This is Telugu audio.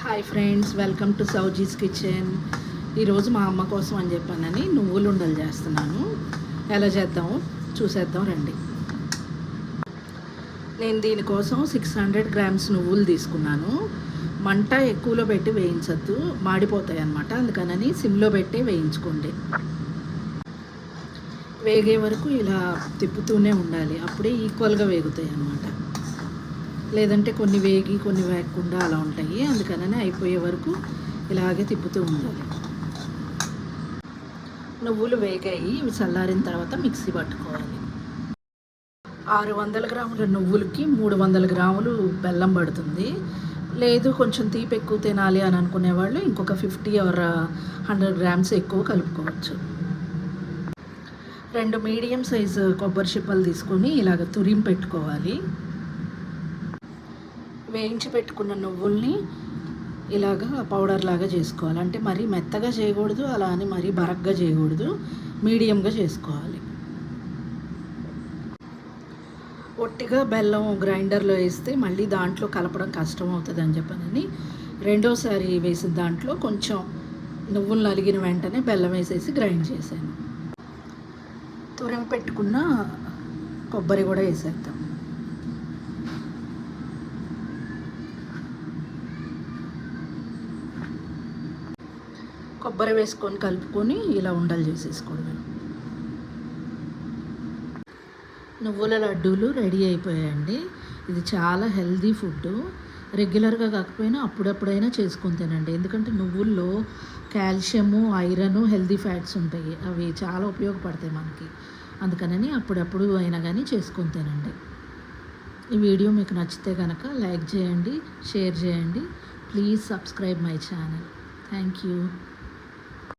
Hi friends, welcome to Souji's kitchen. ఈరోజు మా అమ్మ కోసం అని చెప్పానని నువ్వులు ఉండలు చేస్తున్నాను. ఎలా చేద్దామో చూసేద్దాం రండి. నేను దీనికోసం 600 గ్రామ్స్ నువ్వులు తీసుకున్నాను. మంట ఎక్కువలో పెట్టి వేయించద్దు, మాడిపోతాయి అన్నమాట. అందుకనని సిమ్లో పెట్టి వేయించుకోండి. వేగే వరకు ఇలా తిప్పుతూనే ఉండాలి, అప్పుడే ఈక్వల్గా వేగుతాయి అన్నమాట. లేదంటే కొన్ని వేగి కొన్ని వేగకుండా అలా ఉంటాయి. అందుకనే అయిపోయే వరకు ఇలాగే తిప్పుతూ ఉండాలి. నువ్వులు వేగాయి, ఇవి చల్లారిన తర్వాత మిక్సీ పట్టుకోవాలి. 600 గ్రాముల నువ్వులకి 300 గ్రాములు బెల్లం పడుతుంది. లేదు కొంచెం తీపి ఎక్కువ తినాలి అని అనుకునేవాళ్ళు ఇంకొక 50 ఆర్ 100 గ్రామ్స్ ఎక్కువ కలుపుకోవచ్చు. 2 మీడియం సైజు కొబ్బరి చిప్పలు తీసుకొని ఇలాగ తురిమి పెట్టుకోవాలి. వేయించి పెట్టుకున్న నువ్వుల్ని ఇలాగా పౌడర్ లాగా చేసుకోవాలి. అంటే మరీ మెత్తగా చేయకూడదు, అలా అని మరీ బరగ్గా చేయకూడదు, మీడియంగా చేసుకోవాలి. ఒట్టిగా బెల్లం గ్రైండర్లో వేస్తే మళ్ళీ దాంట్లో కలపడం కష్టం అవుతుంది అని చెప్పనని రెండోసారి వేసిన దాంట్లో కొంచెం నువ్వులు నలిగిన వెంటనే బెల్లం వేసేసి గ్రైండ్ చేశాను. తురిమి పెట్టుకున్న కొబ్బరి కూడా వేసేద్దాం. కొబ్బరి వేసుకొని కలుపుకొని ఇలా ఉండలు చేసేసుకోవడం. నువ్వుల లడ్డూలు రెడీ అయిపోయాయండి. ఇది చాలా హెల్దీ ఫుడ్. రెగ్యులర్గా కాకపోయినా అప్పుడప్పుడైనా చేసుకొని తినండి. ఎందుకంటే నువ్వుల్లో కాల్షియము, ఐరన్, హెల్దీ ఫ్యాట్స్ ఉంటాయి. అవి చాలా ఉపయోగపడతాయి మనకి. అందుకని అప్పుడప్పుడు అయినా కానీ చేసుకొని తినండి. ఈ వీడియో మీకు నచ్చితే కనుక లైక్ చేయండి, షేర్ చేయండి. Please subscribe my channel. Thank you.